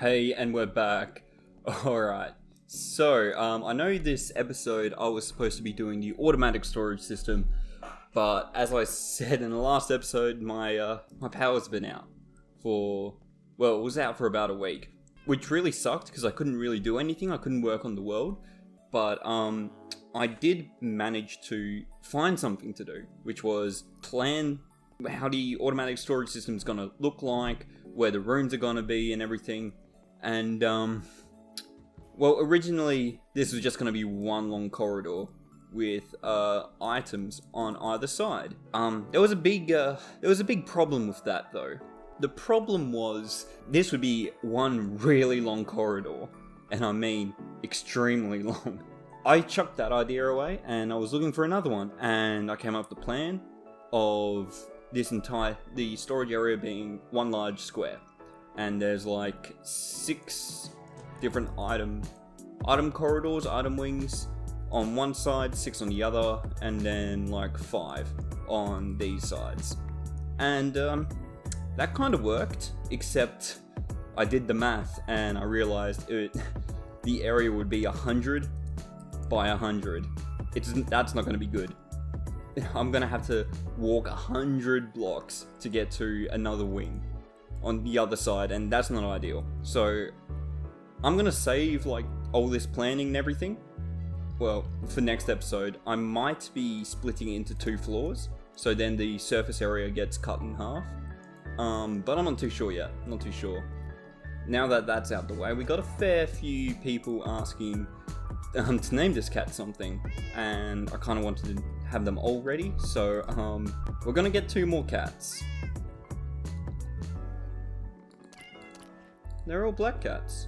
Hey, and we're back. Alright, so I know this episode I was supposed to be doing the automatic storage system, but as I said in the last episode, my power's been out for, well, it was out for about a week, which really sucked because I couldn't really do anything. I couldn't work on the world, but I did manage to find something to do, which was plan how the automatic storage system is going to look like, where the rooms are going to be and everything. And well, originally this was just going to be one long corridor with items on either side. There was a big problem with that though. The problem was this would be one really long corridor, and I mean extremely long. I chucked that idea away and I was looking for another one, and I came up with the plan of the storage area being one large square, and there's like 6 different item corridors, item wings on one side, 6 on the other, and then like 5 on these sides. And that kind of worked, except I did the math and I realized the area would be 100 by 100. That's not going to be good. I'm going to have to walk 100 blocks to get to another wing on the other side, and that's not ideal. So I'm going to save like all this planning and everything. Well, for next episode, I might be splitting it into 2 floors, so then the surface area gets cut in half. But I'm not too sure yet. Not too sure. Now that that's out the way, we got a fair few people asking to name this cat something, and I kind of wanted to have them all ready, so we're gonna get 2 more cats. They're all black cats.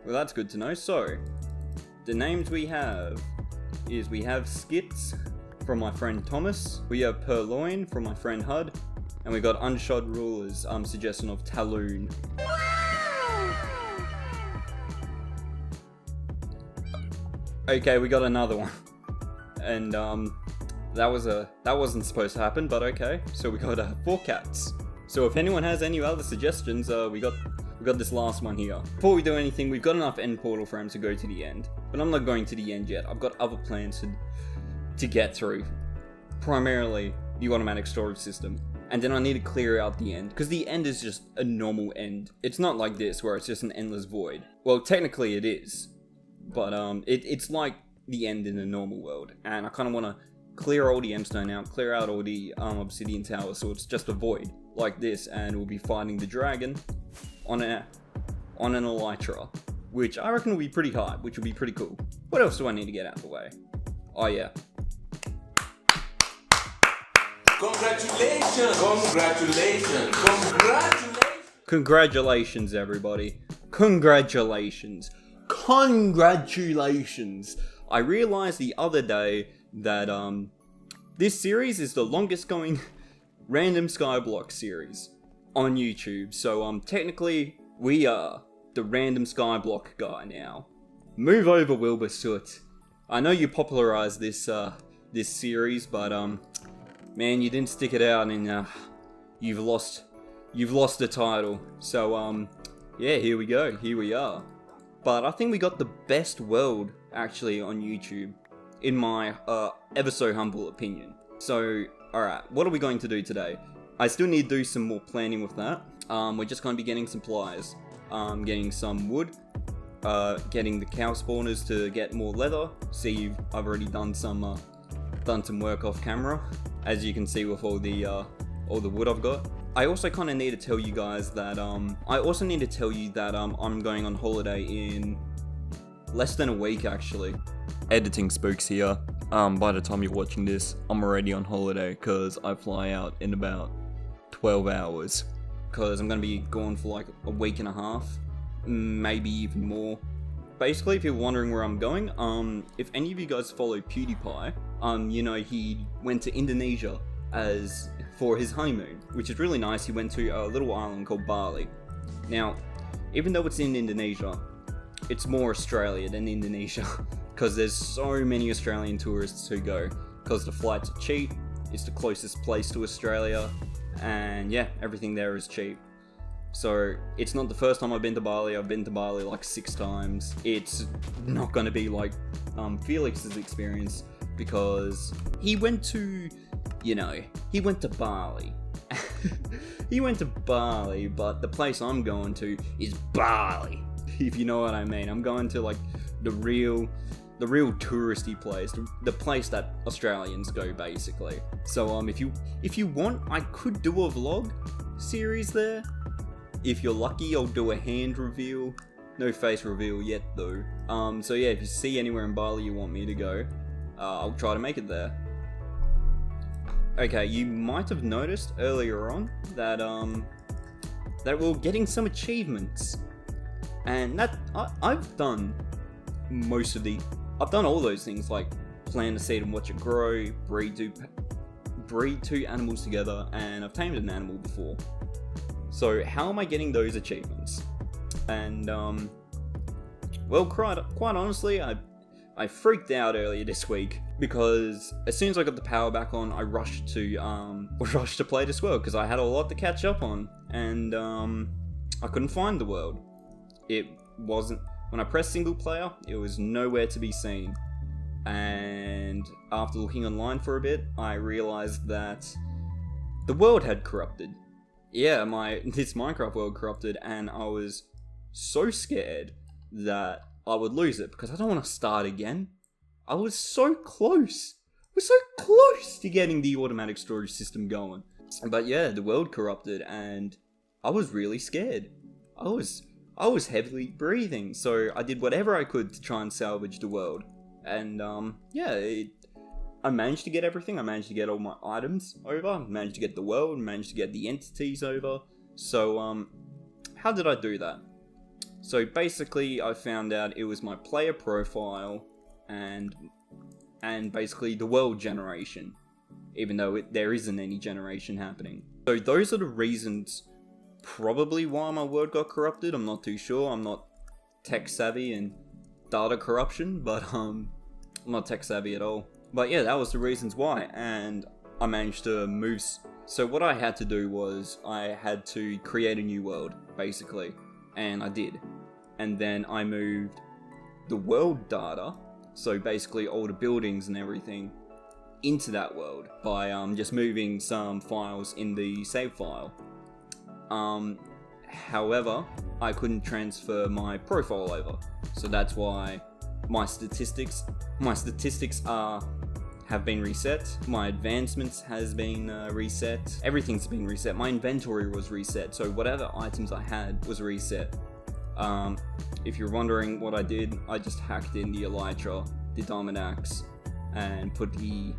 Well, that's good to know. So the names we have is, we have Skits from my friend Thomas, we have Purloin from my friend Hud, and we got Unshod Ruler's suggestion of Talon. Okay, we got another one, and that wasn't supposed to happen, but okay. So we got 4 cats. So if anyone has any other suggestions, we got this last one here. Before we do anything, we've got enough end portal frames to go to the end, but I'm not going to the end yet. I've got other plans to get through, primarily the automatic storage system, and then I need to clear out the end, because the end is just a normal end. It's not like this where it's just an endless void. Well, technically it is. But it's like the end in a normal world, and I kind of want to clear all the endstone out, clear out all the obsidian towers, so it's just a void like this, and we'll be fighting the dragon on an elytra, which I reckon will be pretty hard, which will be pretty cool. What else do I need to get out of the way? Oh yeah. Congratulations! Congratulations! Congratulations! Congratulations, everybody. Congratulations. Congratulations! I realized the other day that this series is the longest going random SKYBLOCK series on YouTube. So technically we are the random SKYBLOCK guy now. Move over, Wilbur Soot. I know you popularized this this series, but man, you didn't stick it out, and you've lost the title. So yeah, here we go. Here we are. But I think we got the best world, actually, on YouTube, in my ever so humble opinion. So, alright, what are we going to do today? I still need to do some more planning with that. We're just going to be getting supplies, getting some wood, getting the cow spawners to get more leather. See, I've already done some work off camera, as you can see with all the wood I've got. I also kind of need to tell you guys that, I'm going on holiday in less than a week, actually. Editing spooks here. By the time you're watching this, I'm already on holiday, because I fly out in about 12 hours. Because I'm going to be gone for like a week and a half, maybe even more. Basically, if you're wondering where I'm going, if any of you guys follow PewDiePie, you know, he went to Indonesia for his honeymoon, which is really nice. He went to a little island called Bali. Now, even though it's in Indonesia, it's more Australia than Indonesia, because there's so many Australian tourists who go, because the flights are cheap, it's the closest place to Australia, and yeah, everything there is cheap. So it's not the first time I've been to Bali. I've been to Bali like 6 times. It's not going to be like Felix's experience, because he went to, he went to Bali. He went to Bali, but the place I'm going to is Bali, if you know what I mean. I'm going to like the real touristy place, the place that Australians go, basically. So if you want, I could do a vlog series there. If you're lucky, I'll do a hand reveal. No face reveal yet though. So yeah, if you see anywhere in Bali you want me to go, I'll try to make it there. Okay, you might have noticed earlier on that that we're getting some achievements, and that I've done most of I've done all those things, like plant a seed and watch it grow, breed 2 animals together, and I've tamed an animal before. So how am I getting those achievements? And well, quite honestly, I freaked out earlier this week, because as soon as I got the power back on, I rushed to play this world, because I had a lot to catch up on, and I couldn't find the world. It wasn't, when I pressed single player, it was nowhere to be seen. And after looking online for a bit, I realized that the world had corrupted. Yeah, this Minecraft world corrupted, and I was so scared that I would lose it, because I don't want to start again. I was so close. We're so close to getting the automatic storage system going. But yeah, the world corrupted, and I was really scared. I was heavily breathing, so I did whatever I could to try and salvage the world. And yeah, I managed to get everything. I managed to get all my items over, I managed to get the world, managed to get the entities over. So how did I do that? So basically I found out it was my player profile and basically the world generation, even though there isn't any generation happening. So those are the reasons probably why my world got corrupted. I'm not too sure. I'm not tech savvy and data corruption, but I'm not tech savvy at all. But yeah, that was the reasons why, and I managed to move. So what I had to do was I had to create a new world, basically, and I did. And then I moved the world data, so basically all the buildings and everything, into that world by just moving some files in the save file. However, I couldn't transfer my profile over, so that's why my statistics have been reset. My advancements has been reset. Everything's been reset. My inventory was reset, so whatever items I had was reset. If you're wondering what I did, I just hacked in the elytra, the diamond axe, and put the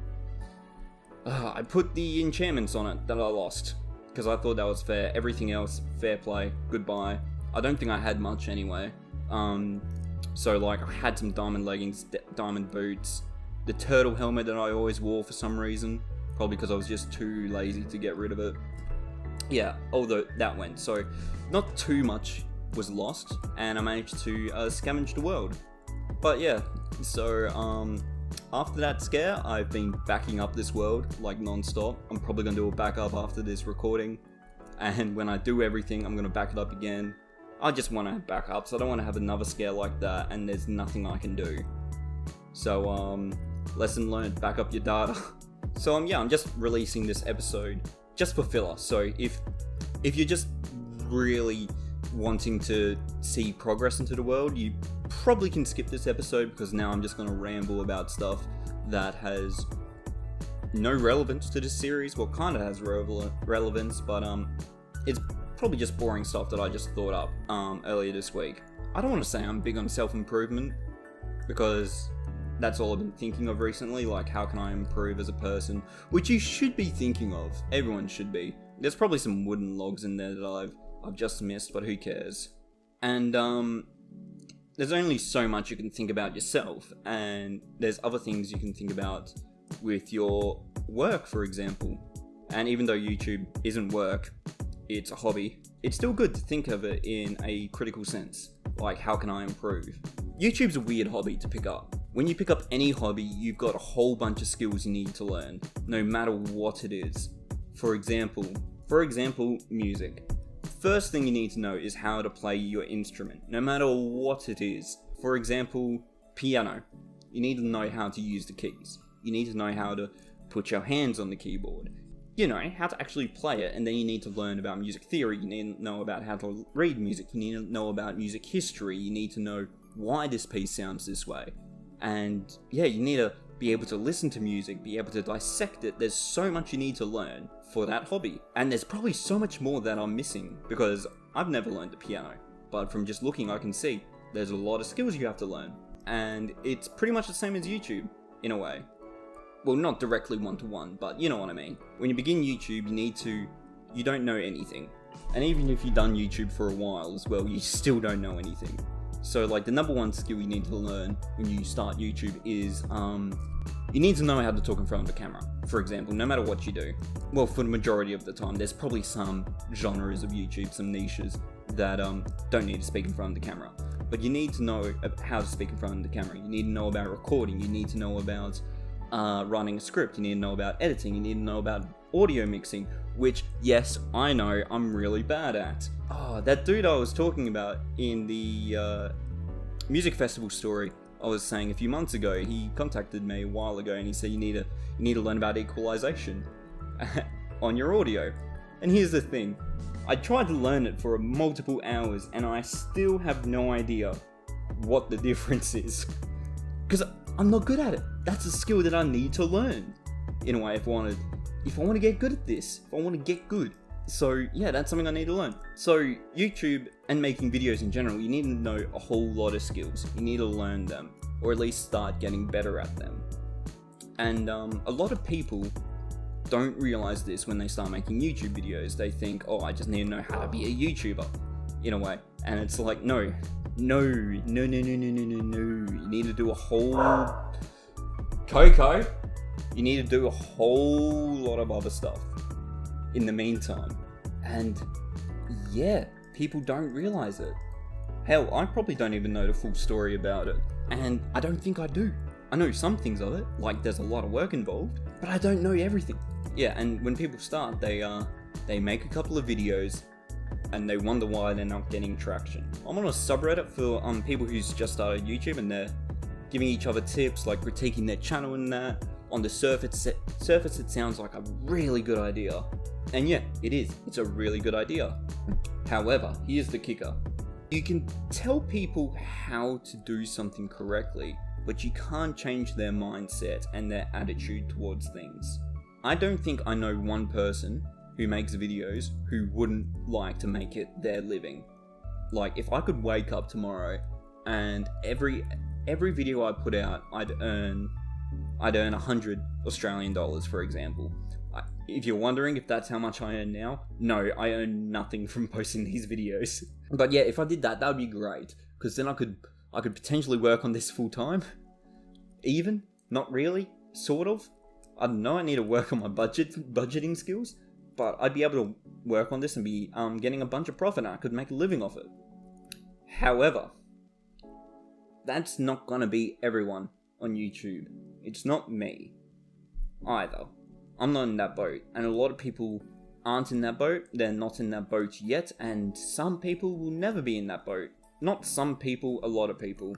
enchantments on it that I lost, because I thought that was fair. Everything else, fair play, goodbye. I don't think I had much anyway. So like I had some diamond leggings, diamond boots, the turtle helmet that I always wore for some reason, probably because I was just too lazy to get rid of it. Yeah, although that went, so not too much was lost, and I managed to scavenge the world. But yeah, so after that scare, I've been backing up this world like non-stop. I'm probably gonna do a backup after this recording, and when I do everything, I'm gonna back it up again. I just want to have backups. I don't want to have another scare like that and there's nothing I can do. So lesson learned, back up your data. So yeah, I'm just releasing this episode just for filler. So if you're just really wanting to see progress into the world, you probably can skip this episode, because now I'm just going to ramble about stuff that has no relevance to this series. Well, kind of has relevance, but it's probably just boring stuff that I just thought up earlier this week. I don't want to say I'm big on self-improvement, because that's all I've been thinking of recently, like how can I improve as a person, which you should be thinking of. Everyone should be. There's probably some wooden logs in there that I've just missed, but who cares? And there's only so much you can think about yourself, and there's other things you can think about with your work, for example. And even though YouTube isn't work, it's a hobby, it's still good to think of it in a critical sense. Like, how can I improve? YouTube's a weird hobby to pick up. When you pick up any hobby, you've got a whole bunch of skills you need to learn, no matter what it is. For example, music. first thing you need to know is how to play your instrument, no matter what it is. For example, piano. You need to know how to use the keys. You need to know how to put your hands on the keyboard. You know, how to actually play it, and then you need to learn about music theory. You need to know about how to read music. You need to know about music history. You need to know why this piece sounds this way. And yeah, you need to be able to listen to music, be able to dissect it. There's so much you need to learn for that hobby. And there's probably so much more that I'm missing, because I've never learned the piano. But from just looking, I can see there's a lot of skills you have to learn. And it's pretty much the same as YouTube, in a way. Well, not directly one-to-one, but you know what I mean. When you begin YouTube, you don't know anything. And even if you've done YouTube for a while as well, you still don't know anything. So like the number one skill you need to learn when you start YouTube is, you need to know how to talk in front of the camera. For example, no matter what you do. Well, for the majority of the time, there's probably some genres of YouTube, some niches, that don't need to speak in front of the camera. But you need to know how to speak in front of the camera. You need to know about recording. You need to know about running a script. You need to know about editing. You need to know about audio mixing, which, yes, I know I'm really bad at. Oh, that dude I was talking about in the music festival story I was saying a few months ago, he contacted me a while ago and he said you need to learn about equalization on your audio. And here's the thing, I tried to learn it for multiple hours and I still have no idea what the difference is, because I'm not good at it. That's a skill that I need to learn in a way if I want to get good at this, if I want to get good. So yeah, that's something I need to learn. So YouTube and making videos in general, you need to know a whole lot of skills. You need to learn them, or at least start getting better at them. And a lot of people don't realize this when they start making YouTube videos. They think, oh, I just need to know how to be a YouTuber, in a way. And it's like, no. You need to do a whole... Coco! You need to do a whole lot of other stuff in the meantime. And yeah, people don't realize it. Hell, I probably don't even know the full story about it. And I don't think I do. I know some things of it, like there's a lot of work involved, but I don't know everything. Yeah, and when people start, they make a couple of videos and they wonder why they're not getting traction. I'm on a subreddit for people who's just started YouTube, and they're giving each other tips, like critiquing their channel and that. On the surface it sounds like a really good idea. And yeah, it is. It's a really good idea. However, here's the kicker. You can tell people how to do something correctly, but you can't change their mindset and their attitude towards things. I don't think I know one person who makes videos who wouldn't like to make it their living. Like, if I could wake up tomorrow and every video I put out, I'd earn 100 Australian dollars, for example. If you're wondering if that's how much I earn now, no, I earn nothing from posting these videos. But yeah, if I did that, that would be great, because then I could potentially work on this full time. Even? Not really? Sort of? I don't know, I need to work on my budgeting skills, but I'd be able to work on this and be getting a bunch of profit, and I could make a living off it. However, that's not gonna be everyone on YouTube. It's not me either. I'm not in that boat, and a lot of people aren't in that boat. They're not in that boat yet, and some people will never be in that boat. Not some people, a lot of people.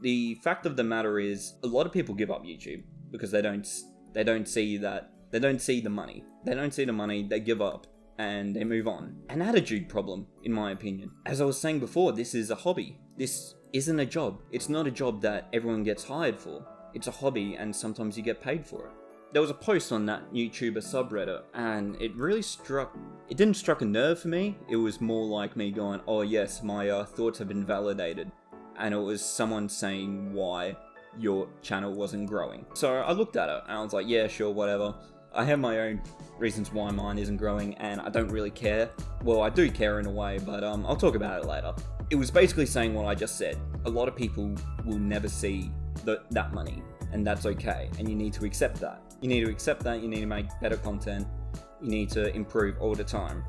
The fact of the matter is, a lot of people give up YouTube because they don't see the money. They don't see the money, they give up, and they move on. An attitude problem, in my opinion. As I was saying before, this is a hobby. This isn't a job. It's not a job that everyone gets hired for. It's a hobby, and sometimes you get paid for it. There was a post on that YouTuber subreddit, and it didn't struck a nerve for me. It was more like me going, oh yes, my thoughts have been validated. And it was someone saying why your channel wasn't growing. So I looked at it, and I was like, yeah, sure, whatever. I have my own reasons why mine isn't growing, and I don't really care. Well, I do care in a way, but I'll talk about it later. It was basically saying what I just said. A lot of people will never see that money, and that's okay, and you need to accept that. You need to accept that, you need to make better content, you need to improve all the time.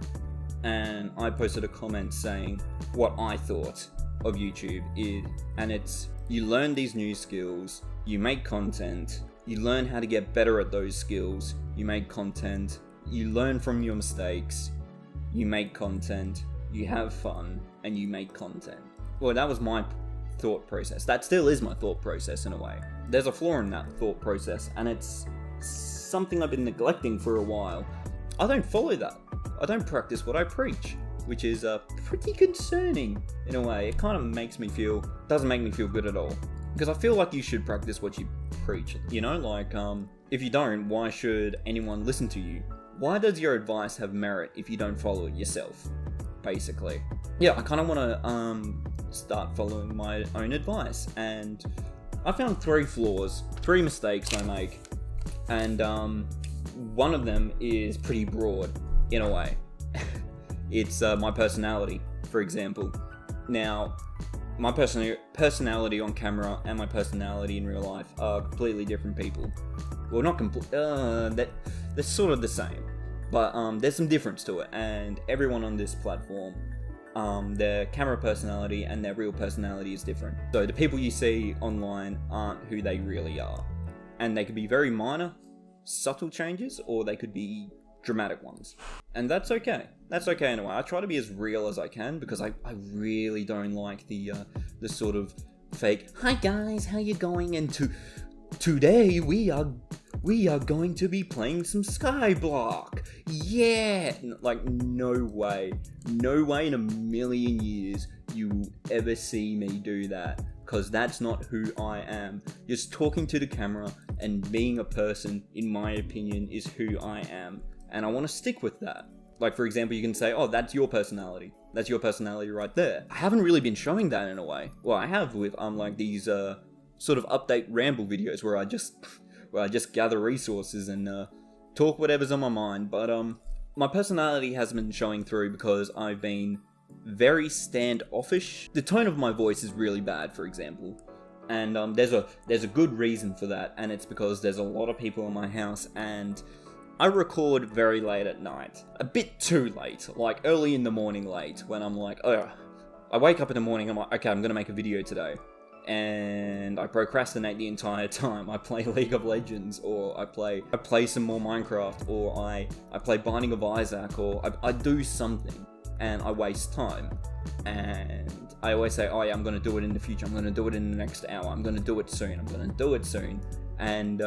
And I posted a comment saying what I thought of YouTube is, and it's, you learn these new skills, you make content, you learn how to get better at those skills, you make content, you learn from your mistakes, you make content, you have fun, and you make content. Well, that was my thought process. That still is my thought process in a way. There's a flaw in that thought process, and it's something I've been neglecting for a while. I don't follow that. I don't practice what I preach, which is pretty concerning in a way. It kind of doesn't make me feel good at all. Because I feel like you should practice what you preach, you know? Like, if you don't, why should anyone listen to you? Why does your advice have merit if you don't follow it yourself? Basically. Yeah, I kind of want to start following my own advice, and I found 3 flaws, 3 mistakes I make, and one of them is pretty broad in a way. It's my personality, for example. Now, my personality on camera and my personality in real life are completely different people. Well, not they're sort of the same, but there's some difference to it, and everyone on this platform, their camera personality and their real personality is different. So the people you see online aren't who they really are, and they could be very minor, subtle changes, or they could be dramatic ones, and that's okay. That's okay in a way. I try to be as real as I can, because I really don't like the sort of fake, "Hi guys, how you going?" and today we are going to be playing some SKYBLOCK. Yeah! Like, no way in a million years you will ever see me do that, because that's not who I am. Just talking to the camera and being a person, in my opinion, is who I am. And I want to stick with that. Like, for example, you can say, "Oh, that's your personality. That's your personality right there." I haven't really been showing that in a way. Well, I have with like these sort of update ramble videos where I just gather resources and talk whatever's on my mind. But my personality hasn't been showing through because I've been very standoffish. The tone of my voice is really bad, for example. And there's a good reason for that, and it's because there's a lot of people in my house, and I record very late at night. A bit too late, like early in the morning late, when I'm like, oh, I wake up in the morning, I'm like, okay, I'm gonna make a video today. And I procrastinate the entire time. I play League of Legends, or I play some more Minecraft, or I play Binding of Isaac, or I do something, and I waste time. And I always say, oh yeah, I'm gonna do it in the future, I'm gonna do it in the next hour, I'm gonna do it soon. And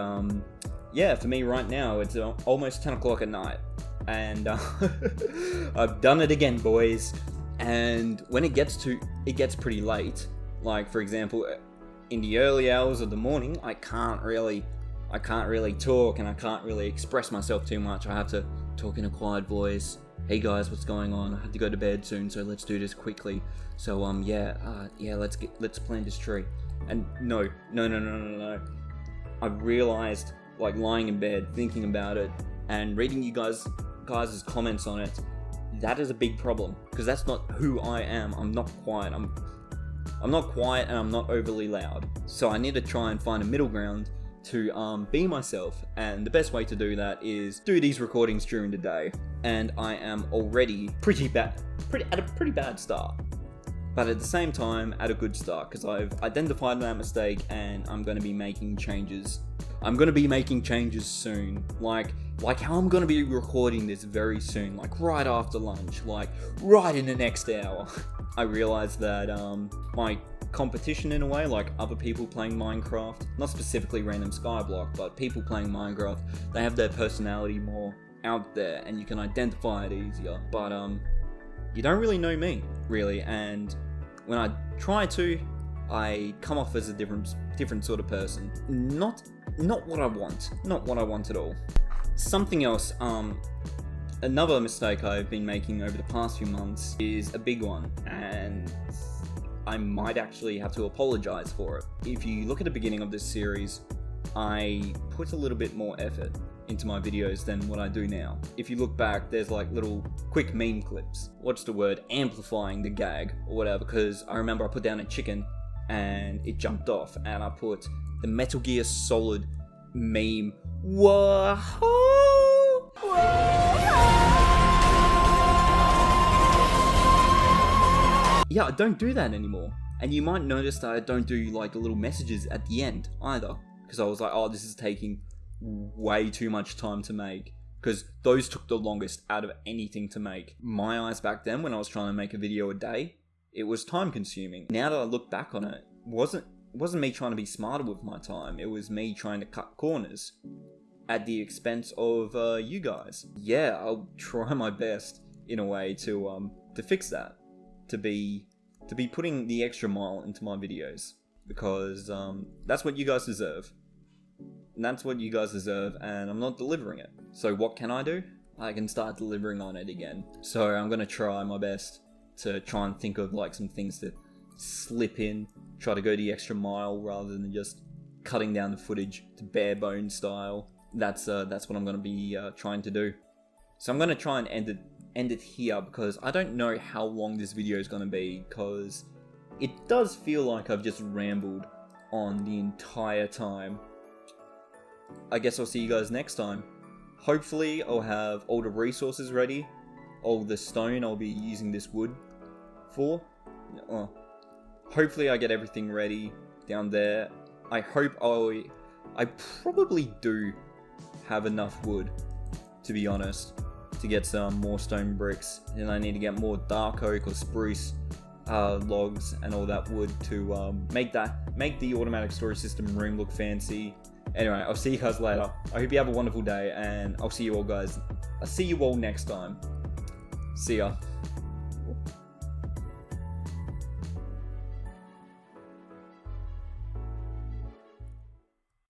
yeah, for me right now, it's almost 10 o'clock at night, and I've done it again, boys. And when it gets pretty late, like for example, in the early hours of the morning, I can't really talk, and I can't really express myself too much. I have to talk in a quiet voice. Hey guys, what's going on? I have to go to bed soon, so let's do this quickly. So let's plant this tree. And no. I've realized, like, lying in bed, thinking about it, and reading you guys' comments on it, that is a big problem, because that's not who I am. I'm not quiet. I'm not quiet, and I'm not overly loud. So I need to try and find a middle ground to be myself, and the best way to do that is do these recordings during the day. And I am already at a pretty bad start, but at the same time at a good start, because I've identified that mistake, and I'm going to be making changes. I'm going to be making changes soon, like how I'm going to be recording this very soon, like right after lunch, like right in the next hour. I realized that my competition in a way, like other people playing Minecraft, not specifically random SKYBLOCK, but people playing Minecraft, they have their personality more out there, and you can identify it easier. But you don't really know me, really, and when I try to, I come off as a different sort of person. Not what I want at all. Something else, another mistake I've been making over the past few months is a big one, and I might actually have to apologize for it. If you look at the beginning of this series, I put a little bit more effort into my videos than what I do now. If you look back, there's like little quick meme clips. What's the word? Amplifying the gag or whatever, because I remember I put down a chicken and it jumped off, and I put the Metal Gear Solid meme. Whoa! Yeah, I don't do that anymore. And you might notice that I don't do like the little messages at the end either, because I was like, oh, this is taking way too much time to make, because those took the longest out of anything to make. My eyes back then, when I was trying to make a video a day, it was time consuming. Now that I look back on it, it wasn't me trying to be smarter with my time. It was me trying to cut corners at the expense of you guys. Yeah, I'll try my best in a way to fix that, to be putting the extra mile into my videos, because that's what you guys deserve. And that's what you guys deserve, and I'm not delivering it. So what can I do? I can start delivering on it again. So I'm gonna try my best to try and think of like some things to slip in, try to go the extra mile rather than just cutting down the footage to bare bone style. That's what I'm gonna be trying to do. So I'm gonna try and end it here, because I don't know how long this video is gonna be, because it does feel like I've just rambled on the entire time. I guess I'll see you guys next time. Hopefully I'll have all the resources ready, all the stone I'll be using this wood for. Hopefully I get everything ready down there. I hope I probably do have enough wood, to be honest, to get some more stone bricks, and I need to get more dark oak or spruce logs and all that wood to make the automatic storage system room look fancy. Anyway, I'll see you guys later. I hope you have a wonderful day, and I'll see you all next time. See ya.